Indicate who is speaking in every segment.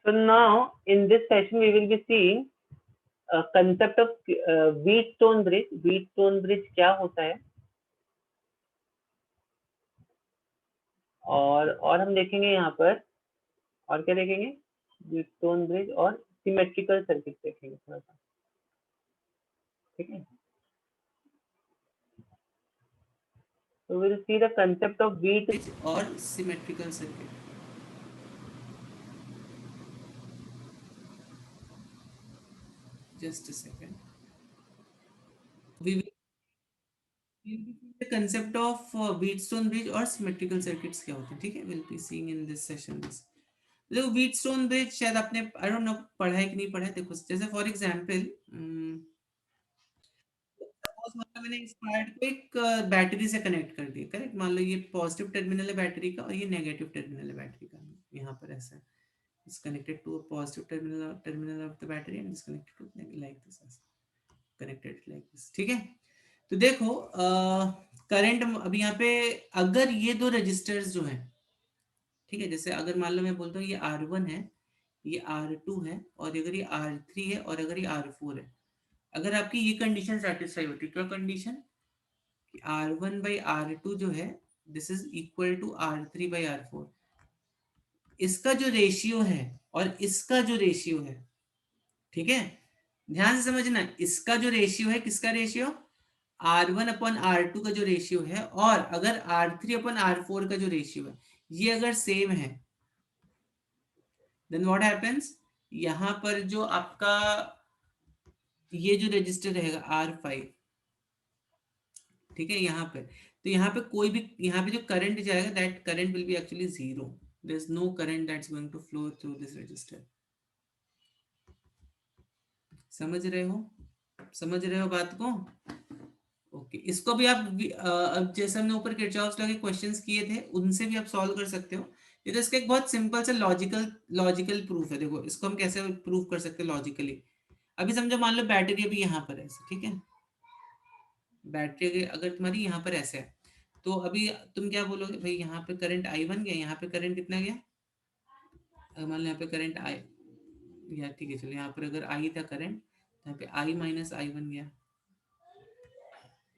Speaker 1: So now in this session we will be seeing a concept of Wheatstone bridge. Wheatstone bridge क्या होता है, और हम देखेंगे यहाँ पर, और क्या देखेंगे, Wheatstone bridge और सिमेट्रिकल सर्किट देखेंगे थोड़ा सा, ठीक है. So we will see the concept of wheat
Speaker 2: और symmetrical circuit. Just a second. We will see the concept of Wheatstone bridge और symmetrical circuits क्या होते हैं, ठीक है. We'll be seeing in this session this. देखो Wheatstone bridge शायद आपने I don't know पढ़ा है कि नहीं पढ़ा है. देखो जैसे फॉर एग्जाम्पल मतलब मैंने इस पार्ट को एक बैटरी से कनेक्ट कर दिया, करेक्ट. मान लो ये पॉजिटिव टर्मिनल है बैटरी का और ये नेगेटिव टर्मिनल है बैटरी का. यहाँ पर ऐसा है, it's connected to a positive terminal of the battery and it's connected to like this, connected like this, ठीक है. तो देखो करंट अभी यहाँ पे अगर ये दो रजिस्टर्स जो है, ठीक है, जैसे अगर मान लो मैं बोलता हूँ ये R1 है, ये R2 है, और अगर ये R3 है और अगर ये R4 है, अगर आपकी ये कंडीशन सेटिस्फाई होती है, क्या कंडीशन, R1 by R2 जो है this is equal to R3 by R4, इसका जो रेशियो है और इसका जो रेशियो है, ठीक है, ध्यान से समझना, इसका जो रेशियो है, किसका रेशियो, R1 अपॉन R2 का जो रेशियो है, और अगर R3 अपॉन R4 का जो रेशियो है, ये अगर सेम है, देन व्हाट हैपेंस, यहां पर जो आपका ये जो रजिस्टर रहेगा R5, ठीक है, यहाँ पे, तो यहाँ पे कोई भी, यहाँ पे जो करंट जाएगा that current will be actually zero. There is no current that's going to flow through this resistor. समझ रहे हो बात को. ओके, इसको भी आप अब जैसे हमने ऊपर किरचॉफ्स लॉ के क्वेश्चंस किए थे उनसे भी आप सॉल्व कर सकते हो. ये तो इसका एक बहुत सिंपल सा लॉजिकल प्रूफ है. देखो इसको हम कैसे प्रूफ कर सकते हैं लॉजिकली. अभी समझो मान लो बैटरी अभी यहाँ पर है, ठीक है, बैटरी अगर तुम्हारी यहाँ पर ऐसे है, तो अभी तुम क्या बोलोगे, भाई यहाँ पे करंट I1 गया, यहाँ पे करंट कितना गया, मान लो यहाँ पे करंट आई, या ठीक है चलो यहाँ पर अगर I था करंट, यहाँ पे I माइनस I1 गया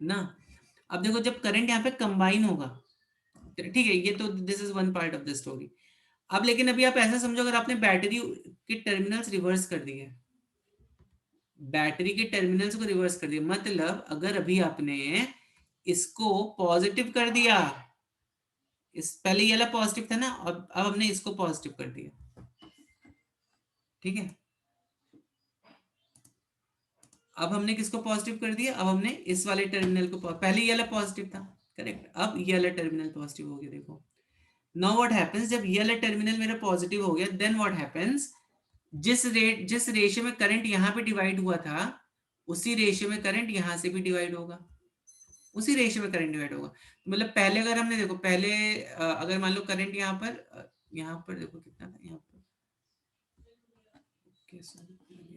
Speaker 2: ना. अब देखो जब करंट यहाँ पे कंबाइन होगा, ठीक है, ये तो this is one part of the story. अब लेकिन अभी आप ऐसा समझो, अगर आपने बैटरी के टर्मिनल्स रिवर्स कर दिए, बैटरी के टर्मिनल्स को रिवर्स कर दिया, मतलब अगर अभी आपने इसको पॉजिटिव कर दिया, इस पहले ये वाला पॉजिटिव था ना, अब हमने इसको पॉजिटिव कर दिया, ठीक है. अब हमने किसको पॉजिटिव कर दिया, अब हमने इस वाले टर्मिनल को, पहले ये वाला पॉजिटिव था, करेक्ट, अब ये वाला टर्मिनल पॉजिटिव हो गया. देखो नाउ व्हाट हैपेंस, जब ये वाला टर्मिनल मेरा पॉजिटिव हो गया, देन व्हाट हैपेंस, जिस रेशियो में करंट यहाँ पे डिवाइड हुआ था, उसी रेशियो में करंट यहाँ से भी डिवाइड होगा, उसी रेशियो में करंट डिवाइड होगा. मतलब पहले अगर हमने देखो पहले अगर मान लो करंट यहाँ पर देखो कितना था यहाँ पर,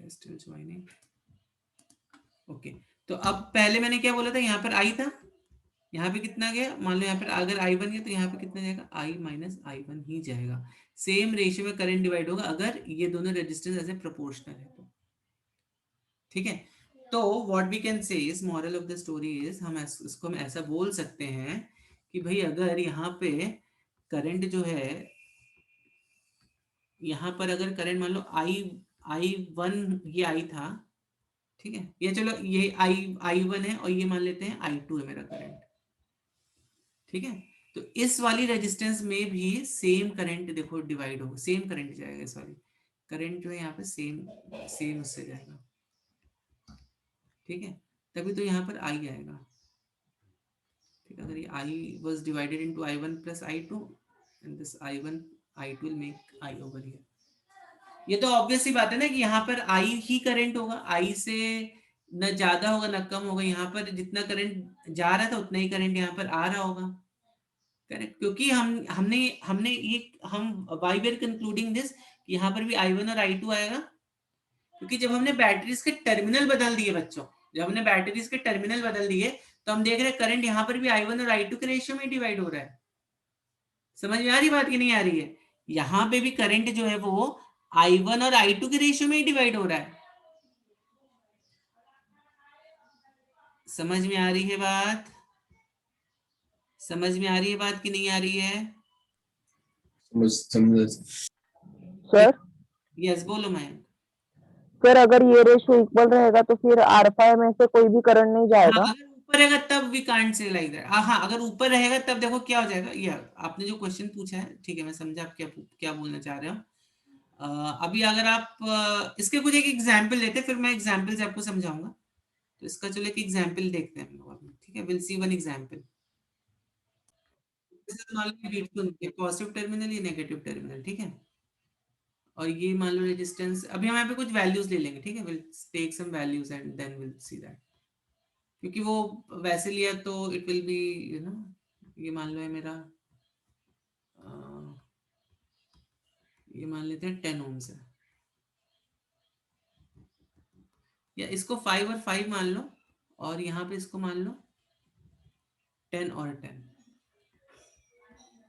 Speaker 2: स्टिल ज्वाइनिंग. ओके, तो अब पहले मैंने क्या बोला था, यहाँ पर आई था, यहाँ पे कितना गया, मान लो यहाँ पर अगर I1 गया तो यहाँ पे कितना जाएगा, I माइनस I1 ही जाएगा. सेम रेशियो में करंट डिवाइड होगा अगर ये दोनों रेजिस्टेंस ऐसे प्रोपोर्शनल है तो, ठीक है. तो what we can say is, moral of the story is, इसको हम ऐसा बोल सकते हैं कि भाई अगर यहाँ पे करंट जो है, यहाँ पर अगर करंट मान लो I1 ये I था, ठीक है, ये चलो ये I1 है और ये मान लेते हैं I2 है मेरा करंट, ठीक है. तो इस वाली रेजिस्टेंस में भी सेम करंट देखो डिवाइड होगा, सेम करंट जाएगा, इस वाली करंट जो है यहाँ पे सेम उससे जाएगा, ठीक है, तभी तो यहाँ पर I आएगा, ठीक है. अगर ये I was divided into I1 plus I2 and this I2 will make I over here. ये तो ऑब्वियस सी बात है ना कि यहाँ पर I ही करंट होगा, I से न ज्यादा होगा न कम होगा, यहाँ पर जितना करंट जा रहा था उतना ही करंट यहाँ पर आ रहा होगा, करेक्ट. क्योंकि हमने हमने ये हम why we are concluding this, यहाँ पर भी I1 और I2 आएगा, क्योंकि जब हमने बैटरीज के टर्मिनल बदल दिए बच्चों, जब हमने बैटरीज के टर्मिनल बदल दिए तो हम देख रहे हैं करंट यहाँ पर भी I1 और I2 के रेशियो में डिवाइड हो रहा है. समझ में आ रही बात की नहीं आ रही है, यहाँ पे भी करंट जो है वो I1 और I2 के रेशियो में ही डिवाइड हो रहा है। समझ में आ रही है बात? समझ में आ रही है बात कि नहीं आ रही है?
Speaker 3: समझ
Speaker 4: सर
Speaker 2: यस बोलो मैं।
Speaker 4: सर अगर ये रेशियो इक्वल रहेगा तो फिर R5 में से कोई भी करंट नहीं
Speaker 2: हाँ,
Speaker 4: जाएगा।
Speaker 2: अगर ऊपर रहेगा तब we can't say like that. हाँ, अगर ऊपर रहेगा तब देखो क्या हो जाएगा। ये आपने जो क्वेश्चन पूछा है, ठीक है, मैं समझा आप क्या क्या बोलना चाह रहे हो। अभी अगर आप इसके कुछ एक एग्जाम्पल लेते हैं, फिर मैं एग्जाम्पल से आपको समझाऊंगा। तो इसका चलो एक एग्जाम्पल देखते हैं हम लोग अभी, ठीक है। Will see one example. Positive terminal या नेगेटिव टर्मिनल, ठीक है। और ये मान लो रेजिस्टेंस, अभी हम यहाँ पे कुछ वैल्यूज ले लेंगे, ठीक है। Will take some values and then will see that, क्योंकि वो वैसे लिया तो it will be you know. ये मान लो है मेरा ये मान लेते हैं 10 ओम्स है, या इसको 5 और 5 मान लो, और यहाँ पे इसको मान लो 10 और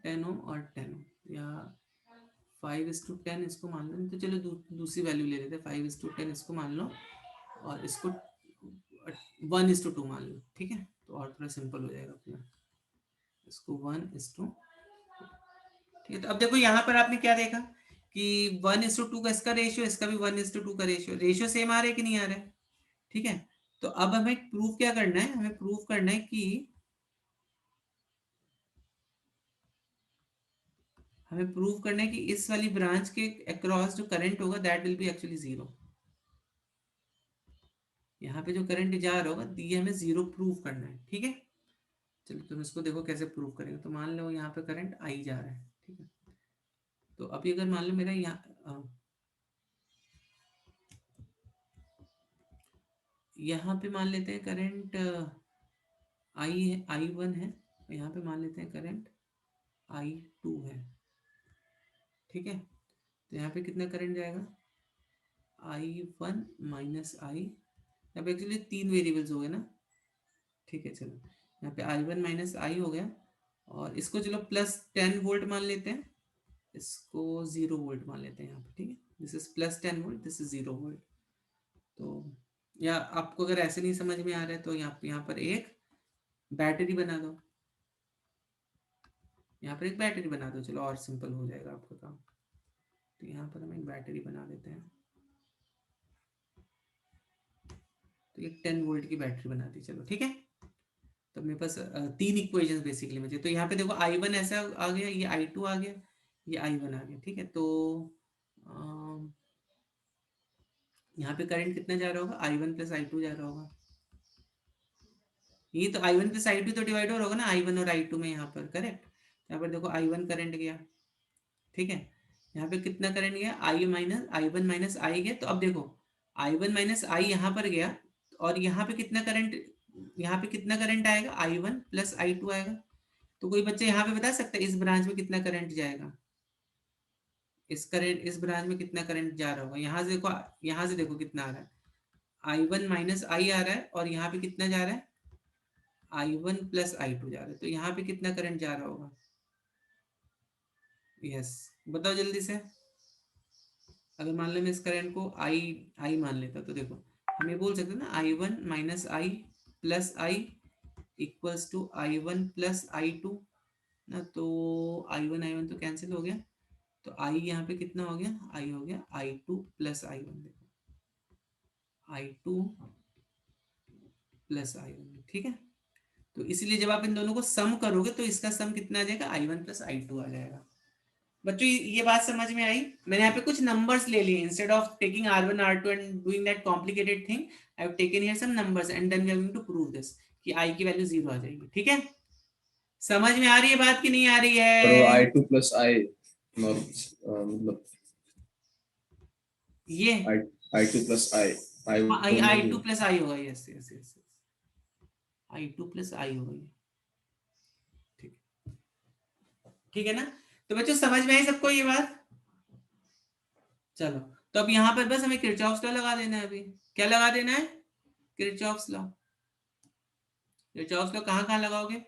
Speaker 2: 10 ओम और 10 ओम, या 5:10 इसको मान लो। तो चलो दूसरी वैल्यू ले लेते हैं, 5:10 इसको मान लो, और इसको 1:2 मान लो, ठीक है। तो और थोड़ा सिंपल हो जाएगा अपना, इसको 1:2, ठीक है। तो अब देखो यहाँ पर आपने क्या देखा कि 1:2 का इसका रेशियो, इसका भी 1:2 का रेशियो सेम आ रहा है कि नहीं आ रहा है, ठीक है। तो अब हमें प्रूव क्या करना है, हमें प्रूव करना है कि इस वाली ब्रांच के अक्रॉस जो करंट होगा दैट विल बी एक्चुअली 0। यहाँ पे जो करंट जा रहा होगा ये हमें 0 प्रूव करना है, ठीक है। चलो तुम इसको देखो कैसे प्रूव करेंगे। तो मान लो यहाँ पे करंट आई जा रहा है, ठीक है। तो अभी अगर मान लो मेरा यहाँ पे मान लेते हैं करंट I1 है, यहाँ पे मान लेते हैं करंट I2 है, ठीक है। तो यहाँ पे कितना करंट जाएगा, I1 माइनस I, यहाँ पे एक्चुअली 3 वेरिएबल्स हो गए ना, ठीक है। चलो यहाँ पे I1 माइनस I हो गया, और इसको चलो +10 वोल्ट मान लेते हैं, इसको 0 वोल्ट मान लेते हैं यहाँ पे, ठीक है। This is +10 volt, this is 0 volt. तो या आपको अगर ऐसे नहीं समझ में आ रहा है तो यहाँ पर एक बैटरी बना दो, यहाँ पर एक बैटरी बना दो, चलो और सिंपल हो जाएगा आपका काम। तो यहाँ पर हम एक बैटरी बना देते हैं, तो एक 10 वोल्ट की बैटरी बना दी, चलो ठीक है। तो मेरे पास 3 इक्वेशंस बेसिकली मुझे। तो यहाँ पे देखो I1 ऐसा आ गया, ये I2 आ गया, ये I1 आ गया, ठीक है। तो यहाँ पे करंट कितना जा रहा होगा, I1 प्लस I2 जा रहा होगा। ये तो I1 प्लस I2 तो डिवाइड हो रहा होगा ना I1 और I2 में, यहाँ पर करेक्ट। यहाँ पर देखो I1 करंट गया, ठीक है। यहाँ पे कितना करंट गया, I1 माइनस I गया। तो अब देखो I1 माइनस I यहाँ पर गया, और यहाँ पे कितना करंट आएगा, I1 प्लस I2 आएगा। तो कोई बच्चा यहाँ पे बता सकता है इस ब्रांच में कितना करंट जाएगा, इस ब्रांच में कितना करंट जा रहा होगा। यहाँ से देखो कितना आ रहा है, I1 माइनस I आ रहा है, और यहाँ पे कितना जा रहा है, I1 प्लस I2 जा रहा है। तो यहाँ पे कितना करंट जा रहा होगा, यस बताओ जल्दी से। अगर मान लो मैं इस करंट को I मान लेता, तो देखो हम ये बोल सकते हैं ना, I1 minus I plus I equals to I1 plus I2 ना। तो I1 तो कैंसिल हो गया, तो I यहाँ पे कितना हो गया, I हो गया I2 प्लस I1। देखो I2 प्लस I1, ठीक है। तो इसलिए जब आप इन दोनों को सम करोगे तो इसका सम कितना आ जाएगा, I1 प्लस I2 आ जाएगा। बच्चों ये बात समझ में आई। मैंने यहाँ पे कुछ नंबर्स ले लिए, instead of taking R1 R2 and doing that complicated thing, I have taken here some numbers and then we are going to prove this कि I की वैल्यू 0 आ जाएगी, ठीक है। समझ में आ रही है बात कि नहीं आ रही है?
Speaker 3: I2 प्लस I मतलब
Speaker 2: ये
Speaker 3: I2 plus
Speaker 2: I2 plus I होगा, yes yes yes, I2 plus I होगा, ठीक ठीक है ना। तो बच्चों समझ में आई सबको ये बात? चलो तो अब यहाँ पर बस हमें किरचॉफ्स लॉ लगा देना है। अभी क्या लगा देना है, किरचॉफ्स लॉ। किरचॉफ्स लॉ कहाँ लगाओगे,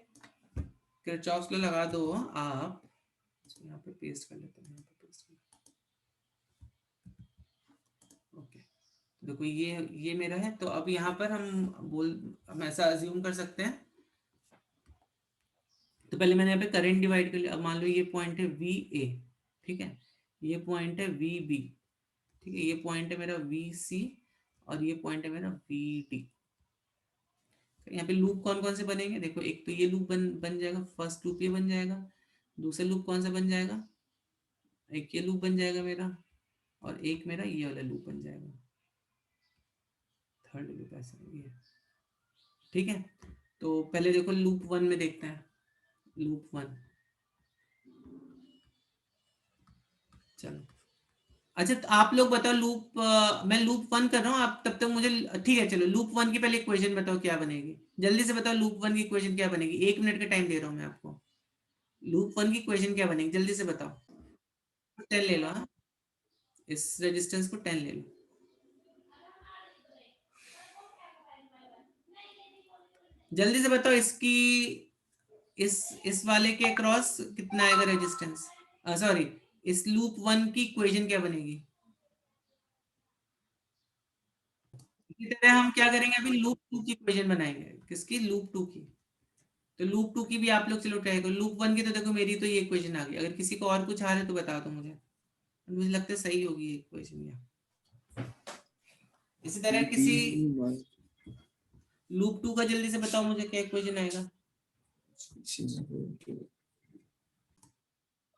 Speaker 2: किरचॉफ्स लॉ लगा दो आप, यहाँ पे पेस्ट कर लेते हैं, यहाँ पे पेस्ट कर। देखो ये मेरा है, तो अब यहाँ पर हम ऐसा अज्यूम कर सकते हैं। तो पहले मैंने यहाँ पे करंट डिवाइड कर लिया। अब मान लो ये पॉइंट है वी ए, ठीक है, ये पॉइंट है वी बी, ठीक है, ये पॉइंट है मेरा वी सी, और ये पॉइंट है मेरा वी डी। यहाँ पे लूप कौन कौन से बनेंगे, देखो एक तो ये लूप बन जाएगा, फर्स्ट लूप ये बन जाएगा, दूसरा लूप कौन सा बन जाएगा, एक ये लूप बन जाएगा मेरा, और एक मेरा ये वाला लूप बन जाएगा, थर्ड लूप ऐसा ये, ठीक है। तो पहले देखो लूप वन में देखते हैं, लूप वन, चलो। अच्छा तो आप लोग बताओ लूप, मैं लूप वन कर रहा हूँ, आप तब तक मुझे, ठीक है चलो लूप वन की पहले इक्वेशन बताओ क्या बनेगी, जल्दी से बताओ लूप वन की इक्वेशन क्या बनेगी, 1 मिनट का टाइम दे रहा हूँ मैं आपको। लूप वन की इक्वेशन क्या बनेगी, जल्दी से बताओ। 10 ले लो, हाँ, इस रेजिस्टेंस को 10 ले लो। जल्दी से बताओ इसकी, इस वाले के क्रॉस कितना आएगा रेजिस्टेंस, सॉरी, इस लूप वन की इक्वेशन क्या बनेगी। इसी तरह हम क्या करेंगे, अभी लूप टू की इक्वेशन बनाएंगे, किसकी, लूप टू की। तो लूप टू की भी आप लोग चलो ट्राई करो, लूप वन की तो देखो मेरी तो ये इक्वेशन आ गई, अगर किसी को और कुछ आ रहा है तो बता दो मुझे, मुझे लगता है सही होगी ये इक्वेशन। या इसी तरह किसी लूप टू का जल्दी से बताओ मुझे क्या इक्वेशन आएगा।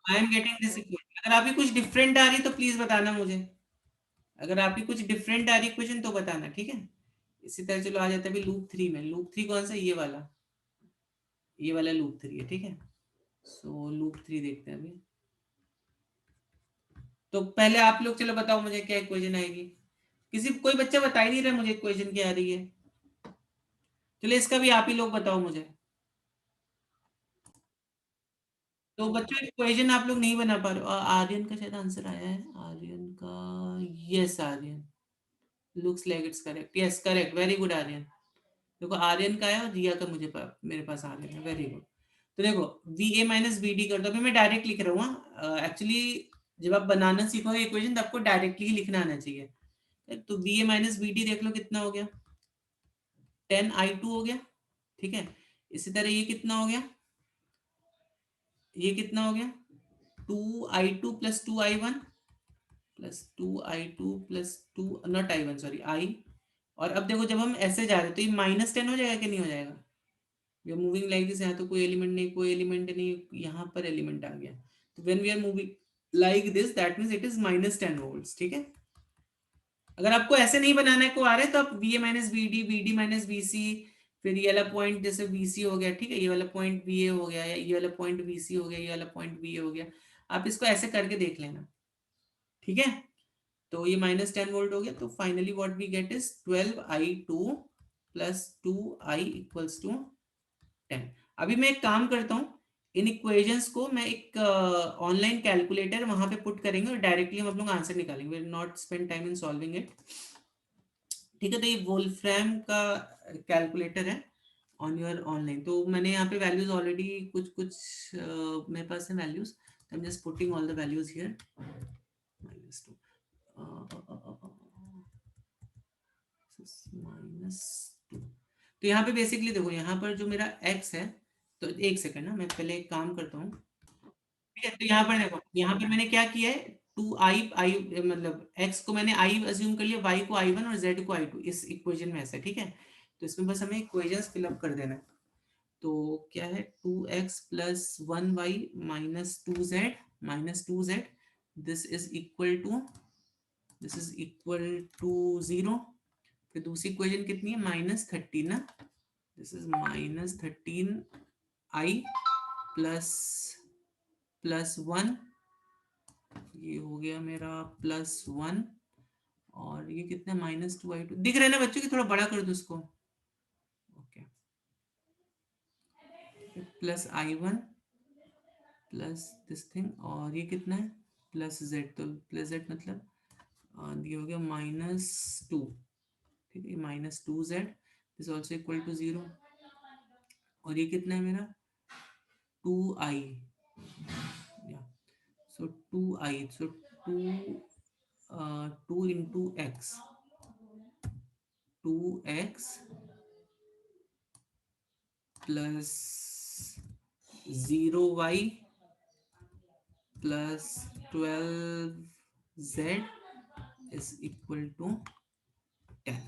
Speaker 2: I am getting this equation. अगर आपकी कुछ डिफरेंट आ रही तो प्लीज बताना मुझे, अगर आपकी कुछ डिफरेंट आ रही इक्वेशन तो बताना, ठीक है। इसी तरह चलो आ जाते हैं अभी लूप थ्री में। लूप थ्री कौन सा, ये वाला लूप थ्री है, ठीक है। सो लूप थ्री देखते हैं अभी। तो पहले आप लोग चलो बताओ मुझे क्या इक्वेशन आएगी, किसी कोई बच्चा बता ही नहीं रहा मुझे इक्वेशन क्या आ रही है। चलो इसका भी आप ही लोग बताओ मुझे। तो बच्चों इक्वेशन आप लोग नहीं बना पा रहे हो। आर्यन का शायद आंसर आया है, आर्यन का, yes Aryan, looks like it's correct, yes correct, very good Aryan. देखो आर्यन का है और रिया का मेरे पास आर्यन है, वेरी गुड। तो देखो V A minus B D कर दो, अभी मैं डायरेक्ट लिख रहा हूँ एक्चुअली, जब आप बनाना सीखोगे इक्वेशन तो आपको डायरेक्टली लिखना आना चाहिए। तो V A minus B D देख लो कितना हो गया, 10i2 हो गया, ठीक है। इसी तरह ये कितना हो गया, ये कितना हो गया, 2i2 plus 2i1 plus 2i2 plus 2, not i1 sorry i। और अब देखो जब हम ऐसे जा रहे हैं तो ये -10 हो जाएगा कि नहीं हो जाएगा, we are moving like this, यहाँ तो कोई एलिमेंट नहीं, कोई एलिमेंट नहीं, यहाँ पर एलिमेंट आ गया। तो when we are moving like this that means it is -10 volts, ठीक है। अगर आपको ऐसे नहीं बनाना है को आ रहा है तो आप V A minus B D, B D minus B C, फिर ये वाला पॉइंट जैसे बी सी हो गया, ठीक है, ये वाला पॉइंट बी ए हो गया, या ये वाला पॉइंट बी सी हो गया, ये वाला पॉइंट बी ए हो गया, आप इसको ऐसे करके देख लेना, ठीक है। तो ये -10 वोल्ट हो गया, तो finally what we get is 12i2 plus 2i equals to 10। अभी मैं एक काम करता हूँ, इन इक्वेशंस को मैं एक ऑनलाइन कैलकुलेटर वहां पे पुट करेंगे और डायरेक्टली हम लोग आंसर निकालेंगे, will not spend time in solving it, ठीक है। तो ये वोल्फ्रैम का कैलकुलेटर है ऑन योर ऑनलाइन। तो मैंने यहाँ पे वैल्यूज ऑलरेडी कुछ कुछ मेरे पास है values, I am just putting all the values here, -2 -2। तो यहाँ पे बेसिकली देखो, यहाँ पर जो मेरा x है, तो एक सेकंड ना, मैं पहले एक काम करता हूँ, ठीक है। तो यहाँ पर देखो, यहाँ पर मैंने क्या किया है, 2i मतलब x को मैंने i अज्यूम कर लिया, y को i1 और z को i2 इस इक्वेशन में ऐसा, ठीक है। तो इसमें बस हमें इक्वेशंस फिलअप कर देना है। तो क्या है, 2x plus 1y minus 2z this is equal to 0। फिर दूसरी इक्वेशन कितनी है, -13 ना, दिस इज -13i प्लस 1, ये हो गया मेरा +1, और ये कितना -2i2 दिख रहा है ना बच्चों की, थोड़ा बड़ा कर दो इसको, okay, plus i1 plus this thing, और ये कितना है +z, तो +z मतलब ये हो गया -2, ठीक है, -2z is also equal to 0, और ये कितना है मेरा 2i, या so 2 into x, 2x plus 0y plus 12z is equal to 10।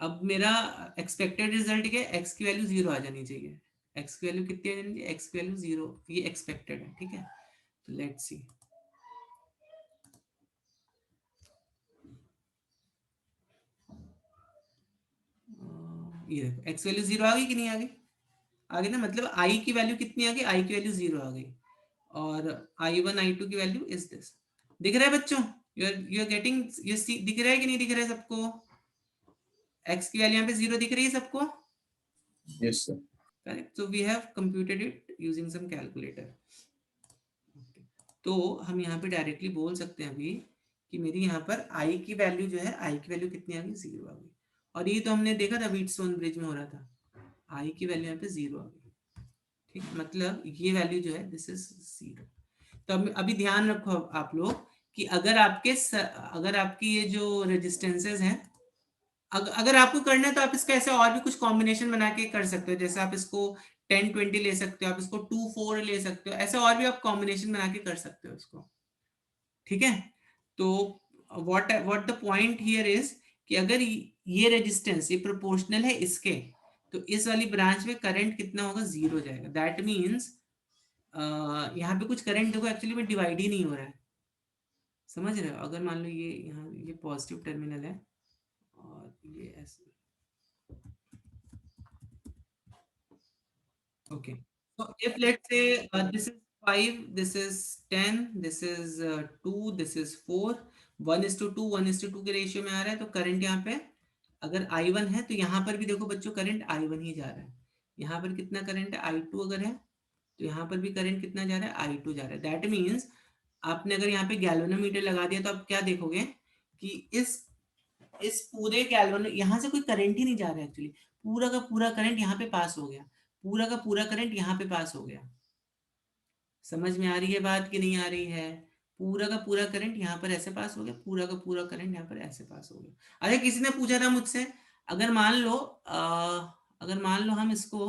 Speaker 2: अब मेरा एक्सपेक्टेड रिजल्ट क्या है, x की वैल्यू 0 आ जानी चाहिए। x की वैल्यू कितनी आ जानी चाहिए, x की वैल्यू 0, ये एक्सपेक्टेड है, ठीक है। तो लेट्स सी, ये देखो x वैल्यू 0 आ गई कि नहीं आ गई, आ गई ना। मतलब i की वैल्यू कितनी आ गई, i की वैल्यू 0 आ गई, और i1 i2 की वैल्यू इज दिस। दिख रहा है बच्चों, यू आर गेटिंग, ये दिख रहा है कि नहीं दिख रहा है सबको, x की वैल्यू यहाँ पे 0 दिख रही है सबको,
Speaker 3: Yes, sir.
Speaker 2: Correct. So we have computed it using some calculator. तो हम यहाँ पे डायरेक्टली बोल सकते हैं अभी कि मेरी यहाँ पर i की वैल्यू जो है, i की वैल्यू कितनी आ गई, 0 आ गई। और ये तो हमने देखा था व्हीटस्टोन ब्रिज में हो रहा था, i की वैल्यू यहाँ पे 0 आ गई, ठीक है। मतलब ये वैल्यू जो है दिस इज 0। तो अभी ध्यान रखो आप लोग कि अगर आपकी ये जो रेजिस्टेंसेस हैं, अगर आपको करना है तो आप इसका ऐसे और भी कुछ कॉम्बिनेशन बना के कर सकते हो। जैसे आप इसको 10-20 ले सकते हो, आप इसको 2-4 ले सकते हो, ऐसे और भी आप कॉम्बिनेशन बना के कर सकते हो इसको, ठीक है। तो what the point here is कि अगर ये रेजिस्टेंस ये प्रोपोर्शनल है इसके, तो इस वाली ब्रांच में करंट कितना होगा, 0 जाएगा। दैट मीन्स यहाँ पे कुछ करंट देखो एक्चुअली में डिवाइड ही नहीं हो रहा है, समझ रहे हो। अगर मान लो ये यहाँ ये पॉजिटिव टर्मिनल है और ये ऐसे, okay, so if let's say this is 5, this is 10, this is 2, this is 4, 1:2 1:2 के रेशियो में आ रहा है। तो करंट यहाँ पे अगर I1 है तो यहाँ पर भी देखो बच्चों करंट I1 ही जा रहा है। यहाँ पर कितना करंट है, I2 अगर है तो यहाँ पर भी करंट कितना जा रहा है, I2 जा रहा है। दैट मीन्स आपने अगर यहाँ पे गैल्वेनोमीटर लगा दिया तो आप क्या देखोगे कि इस पूरे गैल्वेनो, यहाँ से कोई करंट ही नहीं जा रहा है एक्चुअली, पूरा का पूरा करंट यहाँ पे पास हो गया, पूरा का पूरा करंट यहाँ पे पास हो गया। समझ में आ रही है बात कि नहीं आ रही है। पूरा का पूरा करंट यहाँ पर ऐसे पास हो गया, पूरा का पूरा करंट यहाँ पर ऐसे पास हो गया। अरे किसी ने पूछा था मुझसे, अगर मान लो हम इसको,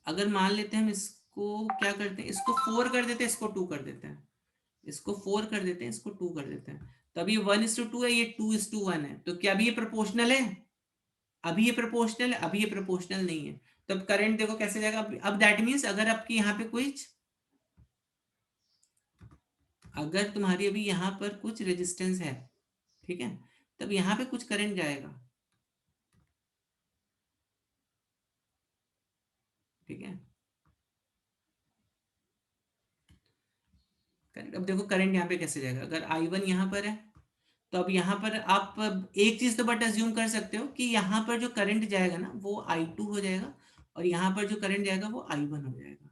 Speaker 2: अगर मान लेते हैं हम इसको क्या करते हैं, इसको 4 कर देते हैं, इसको 2 कर देते हैं, इसको 4 कर देते हैं, इसको 2 कर देते हैं, तो अभी 1:2 है, ये 2:1 है। तो क्या अभी ये प्रोपोर्शनल है, अभी ये प्रोपोर्शनल है, अभी ये प्रोपोर्शनल नहीं है। तब करंट देखो कैसे जाएगा। अब दैट मींस अगर आपकी यहाँ पे कुछ, अगर तुम्हारी अभी यहाँ पर कुछ रेजिस्टेंस है, ठीक है, तब यहाँ पे कुछ करंट जाएगा, ठीक है। अब देखो करंट यहाँ पे कैसे जाएगा। अगर I1 यहाँ पर है तो अब यहाँ पर आप एक चीज तो बट अज्यूम कर सकते हो कि यहाँ पर जो करंट जाएगा ना वो I2 हो जाएगा, और यहाँ पर जो करंट जाएगा वो I1 हो जाएगा,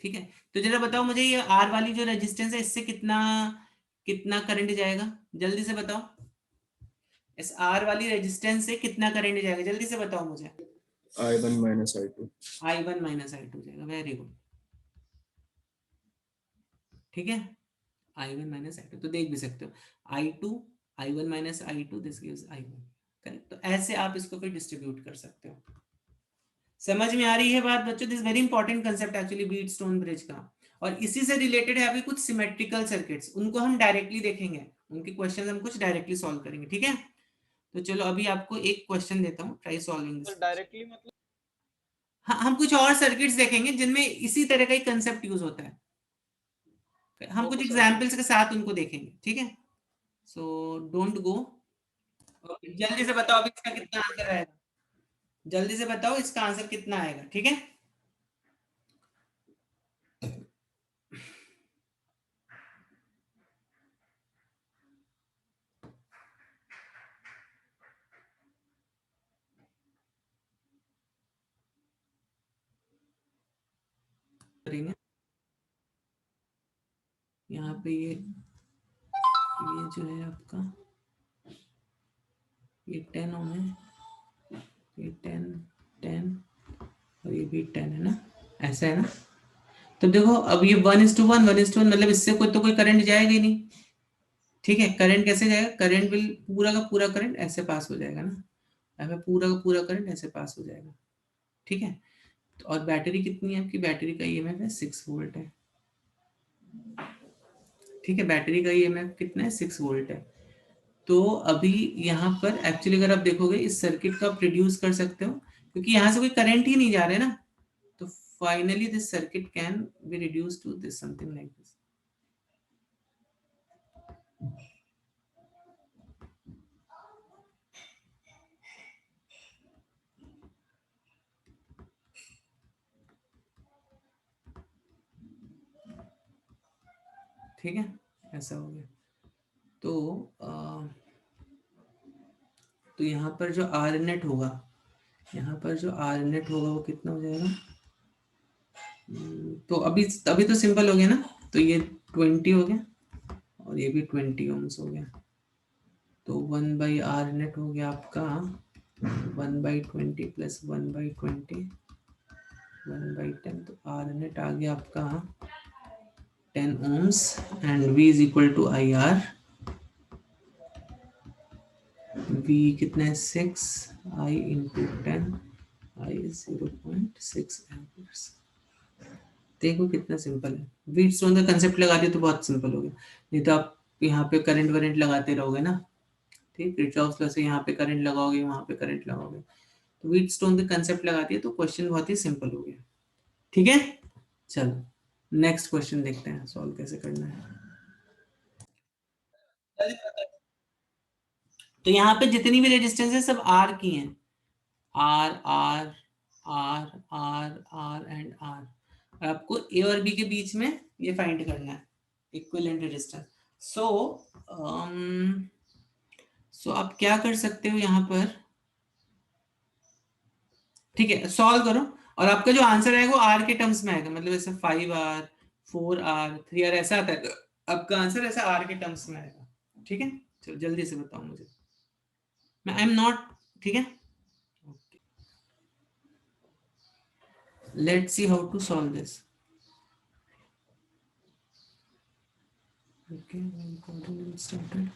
Speaker 2: ठीक है। तो जरा बताओ मुझे, ये R वाली जो रेजिस्टेंस है इससे कितना कितना करंट जाएगा, जल्दी से बताओ। इस R वाली रेजिस्टेंस से कितना करंट जाएगा, जल्दी से बताओ मुझे।
Speaker 3: I1 minus I2.
Speaker 2: I1 minus I2 जाएगा, वेरी गुड, ठीक है। I1 minus I2 तो देख भी सकते हो, I2 I1 minus I2 this gives I1, correct. तो ऐसे आप इसको फिर डिस्ट्रीब्यूट कर सकते हो। समझ में आ रही है बात बच्चों, this very important concept actually Wheatstone bridge का। और इसी से रिलेटेड है अभी कुछ सिमेट्रिकल सर्किट्स, उनको हम डायरेक्टली देखेंगे, उनके क्वेश्चन हम कुछ डायरेक्टली सॉल्व करेंगे, ठीक है। तो चलो अभी आपको एक क्वेश्चन देता हूँ, ट्राई सॉल्विंग दिस डायरेक्टली। मतलब हाँ, हम कुछ और सर्किट्स देखेंगे जिनमें इसी तरह का ही कंसेप्ट यूज होता है, हम कुछ एग्जाम्पल्स के साथ उनको देखेंगे, ठीक है। सो डोंट गो, जल्दी से बताओ अभी इसका कितना आंसर आएगा, जल्दी से बताओ इसका आंसर कितना आएगा, ठीक है। करेंगे यहाँ पे ये जो है आपका ये 10 ओम है, ये 10 और ये भी 10 है ना, ऐसा है ना। तो देखो अब ये 1:1 1:1 मतलब इससे कोई तो कोई करंट जाएगा ही नहीं, ठीक है, करंट कैसे जाएगा, करंट विल पूरा का पूरा करंट ऐसे पास हो जाएगा ना, ऐसे पूरा का पूरा करंट ऐसे पास हो जाएगा। ठीक है, तो और बैटरी कितनी है आपकी, बैटरी का ईएमएफ है 6 वोल्ट है। ठीक है, बैटरी का ईएमएफ कितना है, 6 वोल्ट है। तो अभी यहाँ पर एक्चुअली अगर आप देखोगे इस सर्किट को आप रिड्यूस कर सकते हो, क्योंकि यहाँ से कोई करंट ही नहीं जा रहा है ना, तो finally this circuit can be reduce to this something like this. ठीक है, ऐसा हो गया। तो यहाँ पर जो आर नेट होगा, यहाँ पर जो आर नेट होगा वो कितना हो जाएगा, तो अभी तो सिंपल हो गया ना, तो ये 20 हो गया और ये भी 20 ओम्स हो गया, तो 1/R नेट हो गया आपका 1/20 प्लस 1/20 1/10, तो आर नेट आ गया आपका 10 ohms and V is equal to IR। V कितना है 6, I इंटू 10, I 0.6 एम्पियर्स। देखो कितना सिंपल है, व्हीटस्टोन का कंसेप्ट लगा दिया तो बहुत सिंपल हो गया, नहीं तो आप यहाँ पे करंट वरेंट लगाते रहोगे ना। ठीक, किरचॉफ्स लॉ से यहाँ पे करंट लगाओगे, वहां पे करंट लगाओगे, तो व्हीटस्टोन का कंसेप्ट लगा दिया तो क्वेश्चन बहुत ही सिंपल हो गया। ठीक है, चलो नेक्स्ट क्वेश्चन देखते हैं सॉल्व कैसे करना है। तो यहाँ पे जितनी भी रेजिस्टेंस है सब आर की हैं, R R R R R and R. आपको ए और बी के बीच में ये फाइंड करना है इक्विवेलेंट रेजिस्टेंस। सो आप क्या कर सकते हो यहाँ पर, ठीक है सॉल्व करो और आपका जो आंसर आएगा वो आर के टर्म्स में आएगा, मतलब ऐसे 5R 4R 3R ऐसा आता है, तो आपका आंसर ऐसा आर के टर्म्स में आएगा। ठीक है, चलो जल्दी से बताओ मुझे, मैं आई एम नॉट, ठीक है, let's see how to solve this. Okay, coordinate started.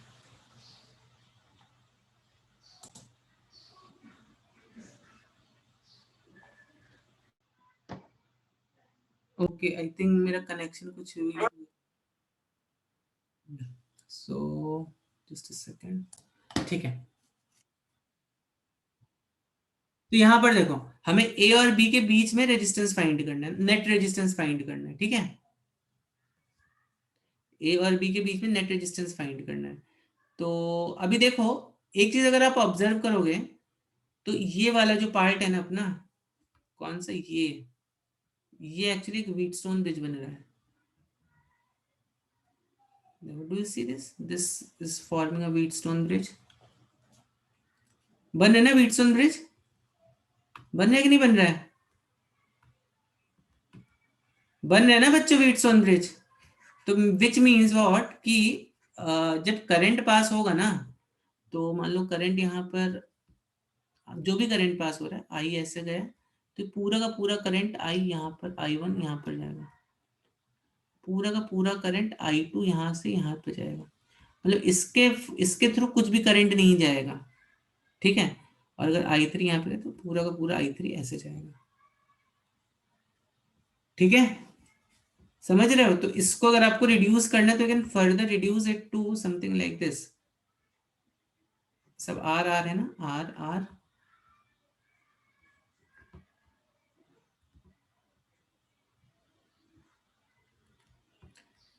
Speaker 2: Okay, I think मेरा कनेक्शन कुछ हुई है, so just a second। ठीक है, तो यहाँ पर देखो हमें ए और बी के बीच में रेजिस्टेंस फाइंड करना है, नेट रेजिस्टेंस फाइंड करना है। ठीक है, ए और बी के बीच में नेट रेजिस्टेंस फाइंड करना है। तो अभी देखो एक चीज अगर आप ऑब्जर्व करोगे तो ये वाला जो पार्ट है ना अपना, कौन सा, ये एक्चुअली एक व्हीटस्टोन ब्रिज बन रहा है। Do you see this, this is forming a Wheatstone bridge. बन रहा है ना व्हीटस्टोन ब्रिज, बन रहा है कि नहीं बन रहा है, बन रहा है ना बच्चों व्हीटस्टोन ब्रिज। तो विच मीन्स व्हाट कि जब करंट पास होगा ना, तो मान लो करंट यहाँ पर जो भी करंट पास हो रहा है, आई ऐसे गया, तो पूरा का पूरा करंट आई यहाँ पर, I1 यहाँ पर जाएगा, पूरा का पूरा करंट I2 यहाँ से यहाँ पे जाएगा, मतलब इसके थ्रू कुछ भी करंट नहीं जाएगा। ठीक है, और अगर I3 यहाँ पे है तो पूरा का पूरा I3 ऐसे जाएगा। ठीक है, समझ रहे हो, तो इसको अगर आपको रिड्यूस करना है तो can further reduce it to something like this. सब आर आर है ना, R R,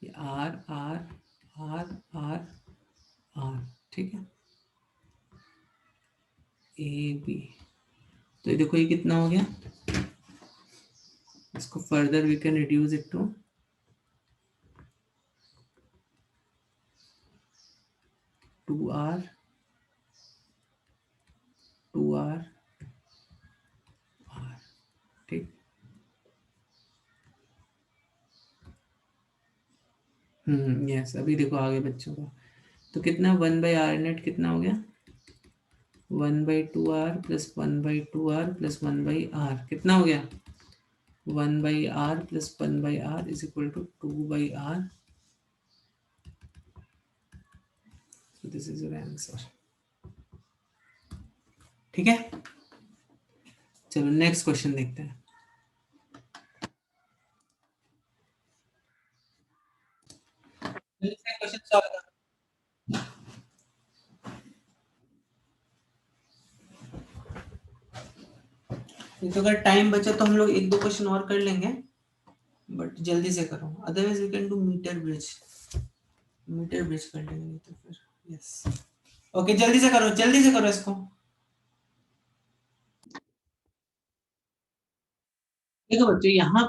Speaker 2: R R R R R. ठीक है, ए बी, तो ये देखो ये कितना हो गया, इसको further we can reduce it to 2R 2R R। ठीक, यस, अभी देखो आगे बच्चों का, तो कितना 1/R नेट कितना हो गया, 1/2R plus 1/2R plus 1/R कितना हो गया, 1/R plus 1/R is equal to 2/R this is your answer. ठीक है, चलो नेक्स्ट क्वेश्चन देखते हैं। क्वेश्चन सॉल्व कर। तो अगर टाइम बचा तो हम लोग एक दो क्वेश्चन और कर लेंगे, बट जल्दी से करो, otherwise we can do meter bridge कर लेंगे तो फिर। यस, ओके, जल्दी से करो इसको। देखो बच्चों, यहाँ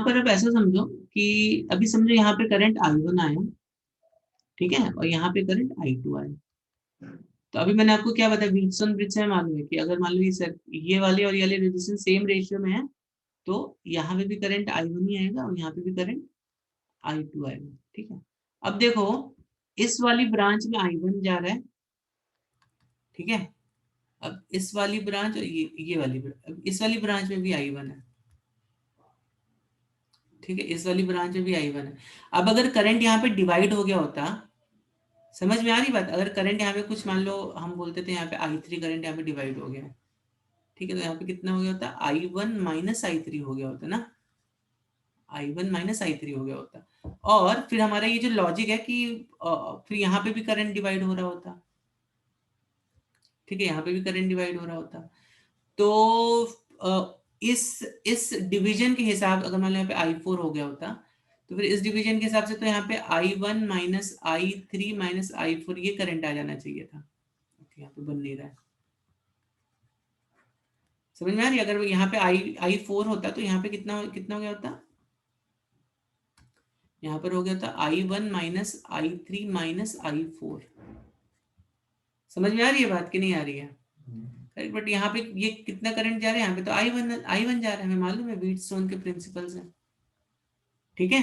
Speaker 2: पर अब ऐसा समझो कि अभी समझो यहाँ पे करंट I1 आया, ठीक है, और यहाँ पे करंट I2 आया। तो अभी मैंने आपको क्या बताया, व्हीटस्टोन ब्रिज से मालूम है कि अगर मान लो ये वाले और ये वाले रेजिस्टेंस सेम रेशियो में है तो यहाँ पे भी करंट I1 ही आएगा और यहाँ पे भी करंट I2 आएगा। ठीक है, अब देखो इस वाली ब्रांच में I1 जा रहा है, ठीक है, अब इस वाली ब्रांच और ये वाली ब्रांच, अब इस वाली ब्रांच में भी I1 है, ठीक है, इस वाली ब्रांच में भी I1 है। अब अगर करंट यहाँ पे डिवाइड हो गया होता, समझ में आ रही बात, अगर करंट यहाँ पे कुछ मान लो हम बोलते थे यहाँ पे I3 करंट यहाँ पे डिवाइड हो गया, ठीक है, तो यहाँ पे कितना हो गया होता, I1 माइनस I3 हो गया होता ना, I1 माइनस I3 हो गया होता। और फिर हमारा ये जो लॉजिक है कि फिर यहाँ पे भी करंट डिवाइड हो रहा होता, ठीक है, यहाँ पे भी करंट डिवाइड हो रहा होता। तो इस डिवीजन के हिसाब, अगर मान लो यहाँ पे I4 हो गया होता तो फिर इस डिवीजन के हिसाब से तो यहाँ पे I1 minus I3 minus I4 ये करंट आ जाना चाहिए था। यहाँ पे बन नहीं रहा है, समझ में आ रही है? अगर यहाँ पे I4 होता तो यहाँ पे कितना हो गया होता, यहाँ पर हो गया था I1 minus I3 minus I4। समझ में आ रही है बात कि नहीं आ रही है? बट यहाँ पे ये कितना करंट जा रहा है, यहाँ पे तो I1 जा रहा है, हमें मालूम है व्हीटस्टोन के प्रिंसिपल से। ठीक है,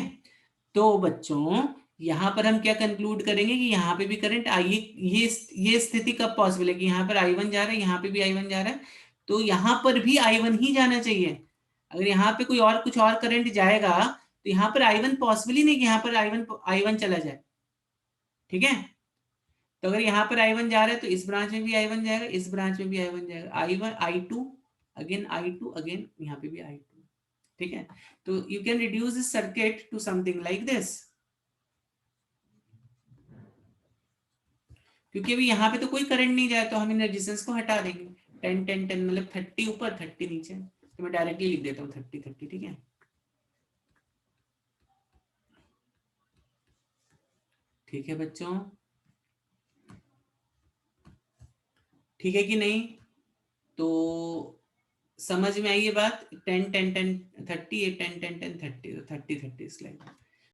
Speaker 2: तो बच्चों यहाँ पर हम क्या कंक्लूड करेंगे कि यहाँ पे भी करंट ये स्थिति कब पॉसिबल है कि यहाँ पर I1 जा रहा है, यहाँ पे भी I1 जा रहा है, तो यहाँ पर भी I1 ही जाना चाहिए। अगर यहाँ पे कोई और कुछ और करंट जाएगा तो यहाँ पर I1 पॉसिबल ही नहीं कि यहाँ पर I1 चला जाए। ठीक है, तो अगर यहाँ पर I1 जा रहा है तो इस ब्रांच में भी I1 जाएगा, इस ब्रांच में भी I1 जाएगा, I1 I2 अगेन यहाँ पे भी I2। ठीक है, तो you can reduce this circuit to something like this, क्योंकि अभी यहाँ पे तो कोई करंट नहीं जाए तो हम इन रेजिस्टेंस को हटा देंगे। 10 10 10 मतलब 30 ऊपर 30 नीचे, तो मैं डायरेक्टली लिख देता हूँ 30 30। ठीक है, ठीक है बच्चों, ठीक है कि नहीं? तो समझ में आई ये बात? 10 10 10 30 10 10 10 30 30 30 स्लाइड।